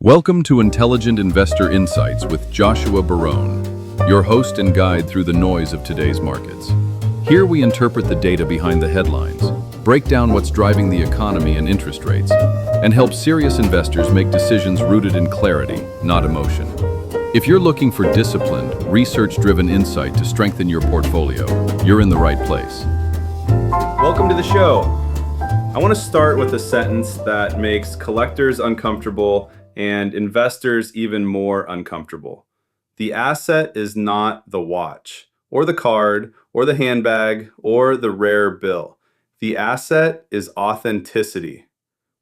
Welcome to Intelligent Investor Insights with Joshua Barone, your host and guide through the noise of today's markets. Here we interpret the data behind the headlines, break down what's driving the economy and interest rates, and help serious investors make decisions rooted in clarity, not emotion. If you're looking for disciplined, research-driven insight to strengthen your portfolio, you're in the right place. Welcome to the show. I want to start with a sentence that makes collectors uncomfortable and investors even more uncomfortable. The asset is not the watch, or the card, or the handbag, or the rare bill. The asset is authenticity.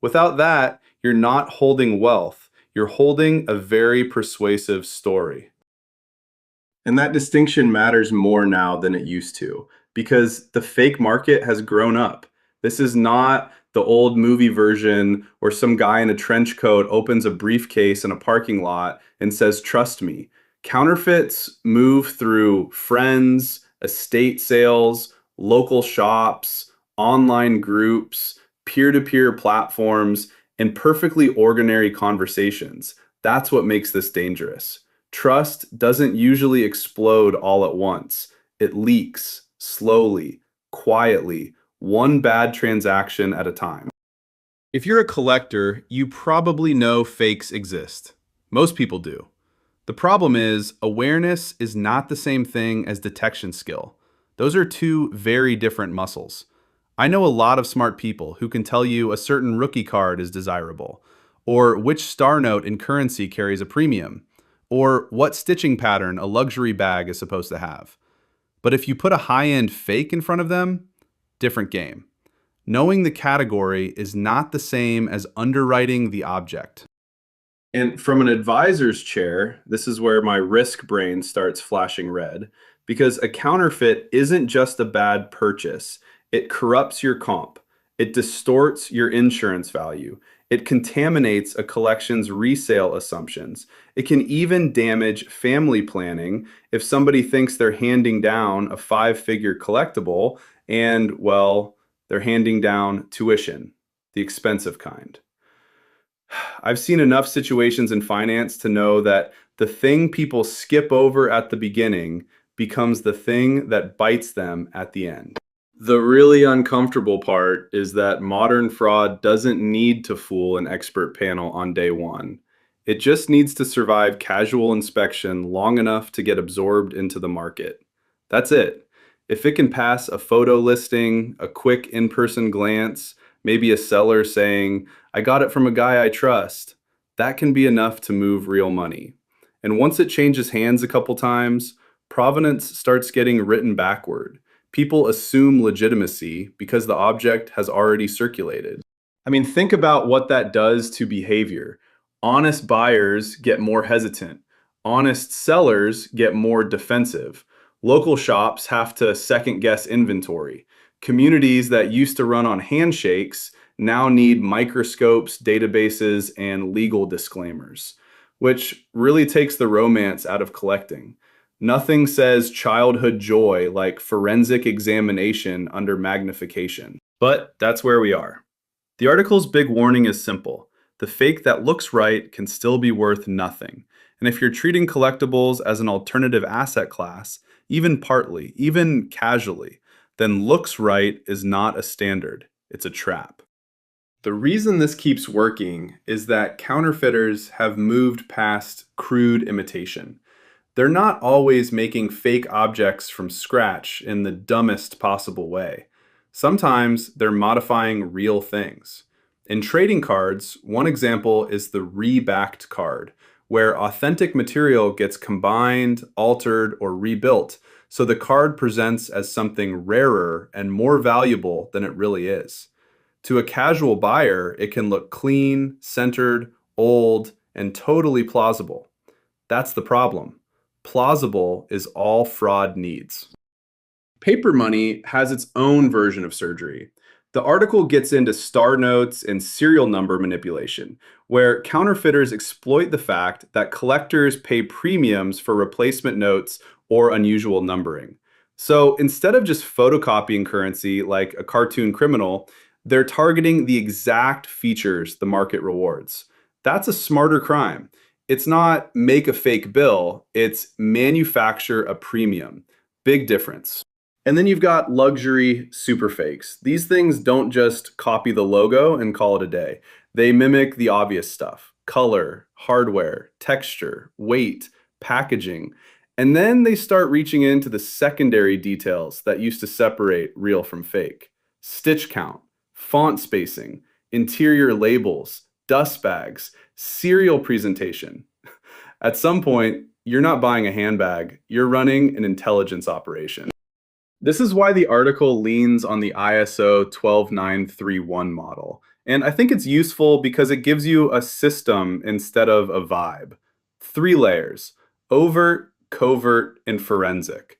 Without that, you're not holding wealth. You're holding a very persuasive story. And that distinction matters more now than it used to, because the fake market has grown up. This is not the old movie version where some guy in a trench coat opens a briefcase in a parking lot and says, "Trust me." Counterfeits move through friends, estate sales, local shops, online groups, peer-to-peer platforms, and perfectly ordinary conversations. That's what makes this dangerous. Trust doesn't usually explode all at once. It leaks slowly, quietly, one bad transaction at a time. If you're a collector, you probably know fakes exist. Most people do. The problem is, awareness is not the same thing as detection skill. Those are two very different muscles. I know a lot of smart people who can tell you a certain rookie card is desirable, or which star note in currency carries a premium, or what stitching pattern a luxury bag is supposed to have. But if you put a high-end fake in front of them, different game. Knowing the category is not the same as underwriting the object. And from an advisor's chair, this is where my risk brain starts flashing red, because a counterfeit isn't just a bad purchase. It corrupts your comp. It distorts your insurance value. It contaminates a collection's resale assumptions. It can even damage family planning if somebody thinks they're handing down a 5-figure collectible and, well, they're handing down tuition, the expensive kind. I've seen enough situations in finance to know that the thing people skip over at the beginning becomes the thing that bites them at the end. The really uncomfortable part is that modern fraud doesn't need to fool an expert panel on day one. It just needs to survive casual inspection long enough to get absorbed into the market. That's it. If it can pass a photo listing, a quick in-person glance, maybe a seller saying, "I got it from a guy I trust," that can be enough to move real money. And once it changes hands a couple times, provenance starts getting written backward. People assume legitimacy because the object has already circulated. I mean, think about what that does to behavior. Honest buyers get more hesitant. Honest sellers get more defensive. Local shops have to second-guess inventory. Communities that used to run on handshakes now need microscopes, databases, and legal disclaimers, which really takes the romance out of collecting. Nothing says childhood joy like forensic examination under magnification. But that's where we are. The article's big warning is simple. The fake that looks right can still be worth nothing. And if you're treating collectibles as an alternative asset class, even partly, even casually, then looks right is not a standard. It's a trap. The reason this keeps working is that counterfeiters have moved past crude imitation. They're not always making fake objects from scratch in the dumbest possible way. Sometimes they're modifying real things. In trading cards, one example is the rebacked card, where authentic material gets combined, altered, or rebuilt, so the card presents as something rarer and more valuable than it really is. To a casual buyer, it can look clean, centered, old, and totally plausible. That's the problem. Plausible is all fraud needs. Paper money has its own version of surgery. The article gets into star notes and serial number manipulation, where counterfeiters exploit the fact that collectors pay premiums for replacement notes or unusual numbering. So instead of just photocopying currency like a cartoon criminal, they're targeting the exact features the market rewards. That's a smarter crime. It's not make a fake bill, it's manufacture a premium. Big difference. And then you've got luxury super fakes. These things don't just copy the logo and call it a day. They mimic the obvious stuff: color, hardware, texture, weight, packaging. And then they start reaching into the secondary details that used to separate real from fake: stitch count, font spacing, interior labels, dust bags, serial presentation. At some point, you're not buying a handbag, you're running an intelligence operation. This is why the article leans on the ISO 12931 model. And I think it's useful because it gives you a system instead of a vibe. 3 layers: overt, covert, and forensic.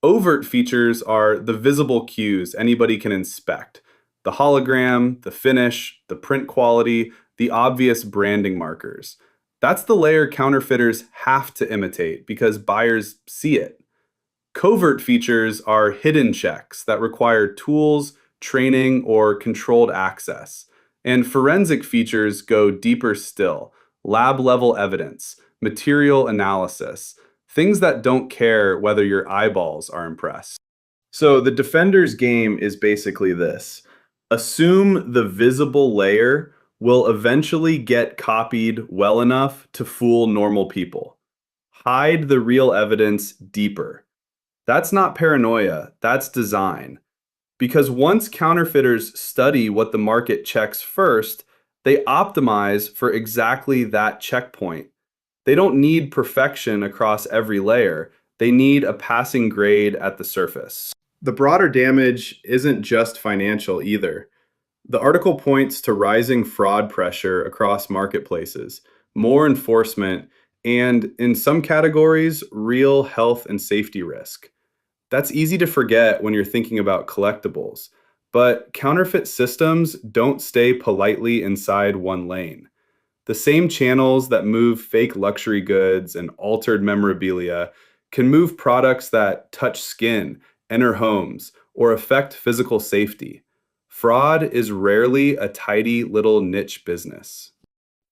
Overt features are the visible cues anybody can inspect: the hologram, the finish, the print quality, the obvious branding markers. That's the layer counterfeiters have to imitate because buyers see it. Covert features are hidden checks that require tools, training, or controlled access. And forensic features go deeper still: lab level evidence, material analysis, things that don't care whether your eyeballs are impressed. So the defender's game is basically this: assume the visible layer will eventually get copied well enough to fool normal people. Hide the real evidence deeper. That's not paranoia, that's design. Because once counterfeiters study what the market checks first, they optimize for exactly that checkpoint. They don't need perfection across every layer, they need a passing grade at the surface. The broader damage isn't just financial either. The article points to rising fraud pressure across marketplaces, more enforcement, and in some categories, real health and safety risk. That's easy to forget when you're thinking about collectibles, but counterfeit systems don't stay politely inside one lane. The same channels that move fake luxury goods and altered memorabilia can move products that touch skin, enter homes, or affect physical safety. Fraud is rarely a tidy little niche business.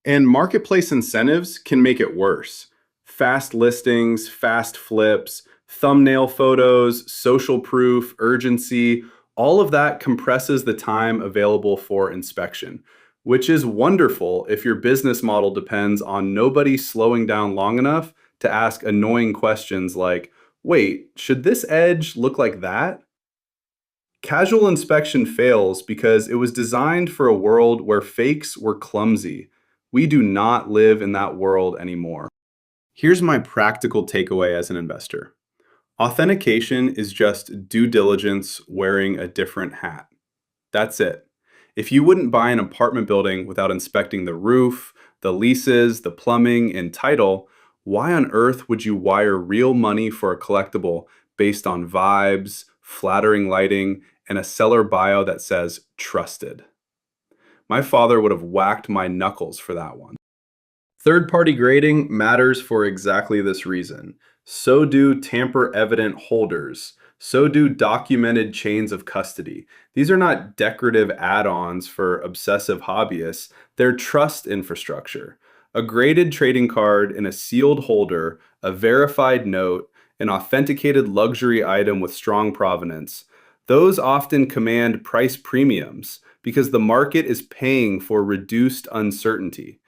And marketplace incentives can make it worse. Fast listings, fast flips, thumbnail photos, social proof, urgency, all of that compresses the time available for inspection, which is wonderful if your business model depends on nobody slowing down long enough to ask annoying questions like, wait, should this edge look like that? Casual inspection fails because it was designed for a world where fakes were clumsy. We do not live in that world anymore. Here's my practical takeaway as an investor. Authentication is just due diligence wearing a different hat. That's it. If you wouldn't buy an apartment building without inspecting the roof, the leases, the plumbing, and title, why on earth would you wire real money for a collectible based on vibes, flattering lighting, and a seller bio that says trusted? My father would have whacked my knuckles for that one. Third-party grading matters for exactly this reason. So do tamper-evident holders. So do documented chains of custody. These are not decorative add-ons for obsessive hobbyists. They're trust infrastructure. A graded trading card in a sealed holder, a verified note, an authenticated luxury item with strong provenance. Those often command price premiums because the market is paying for reduced uncertainty.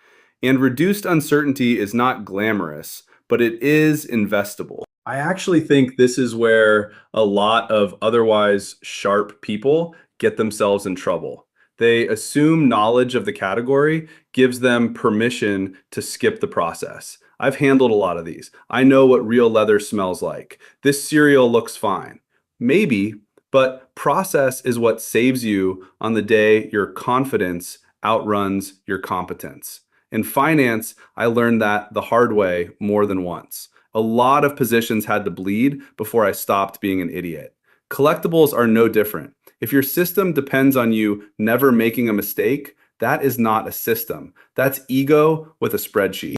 And reduced uncertainty is not glamorous, but it is investable. I actually think this is where a lot of otherwise sharp people get themselves in trouble. They assume knowledge of the category gives them permission to skip the process. I've handled a lot of these. I know what real leather smells like. This cereal looks fine. Maybe, but process is what saves you on the day your confidence outruns your competence. In finance, I learned that the hard way more than once. A lot of positions had to bleed before I stopped being an idiot. Collectibles are no different. If your system depends on you never making a mistake, that is not a system. That's ego with a spreadsheet.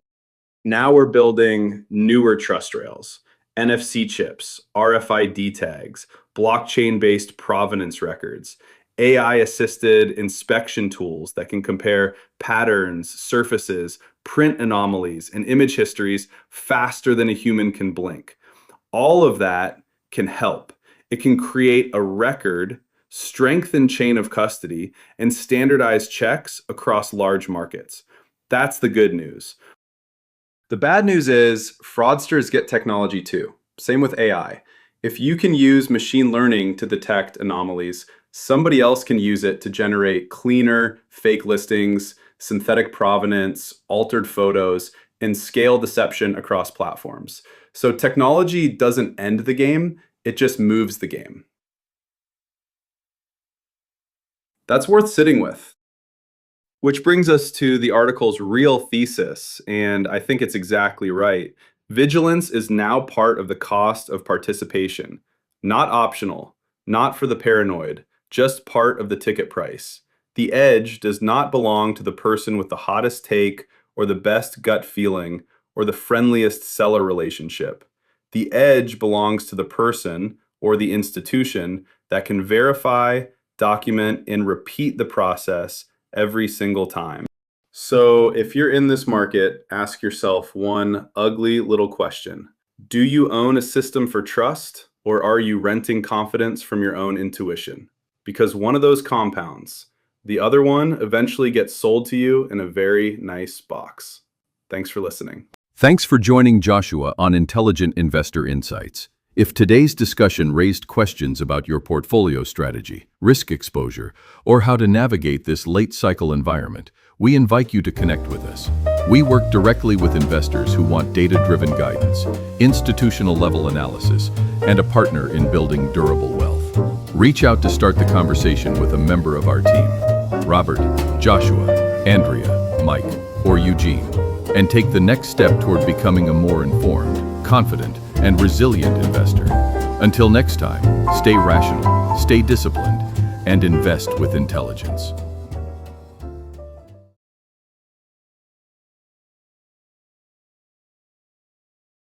Now we're building newer trust rails: NFC chips, RFID tags, blockchain-based provenance records. AI-assisted inspection tools that can compare patterns, surfaces, print anomalies, and image histories faster than a human can blink. All of that can help. It can create a record, strengthen chain of custody, and standardize checks across large markets. That's the good news. The bad news is fraudsters get technology too. Same with AI. If you can use machine learning to detect anomalies, somebody else can use it to generate cleaner fake listings, synthetic provenance, altered photos, and scale deception across platforms. So technology doesn't end the game, it just moves the game. That's worth sitting with. Which brings us to the article's real thesis, and I think it's exactly right. Vigilance is now part of the cost of participation, not optional, not for the paranoid, just part of the ticket price. The edge does not belong to the person with the hottest take or the best gut feeling or the friendliest seller relationship. The edge belongs to the person or the institution that can verify, document, and repeat the process every single time. So if you're in this market, ask yourself one ugly little question. Do you own a system for trust, or are you renting confidence from your own intuition? Because one of those compounds. The other one eventually gets sold to you in a very nice box. Thanks for listening. Thanks for joining Joshua on Intelligent Investor Insights. If today's discussion raised questions about your portfolio strategy, risk exposure, or how to navigate this late-cycle environment, we invite you to connect with us. We work directly with investors who want data-driven guidance, institutional-level analysis, and a partner in building durable wealth. Reach out to start the conversation with a member of our team, Robert, Joshua, Andrea, Mike, or Eugene, and take the next step toward becoming a more informed, confident, and resilient investor. Until next time, stay rational, stay disciplined, and invest with intelligence.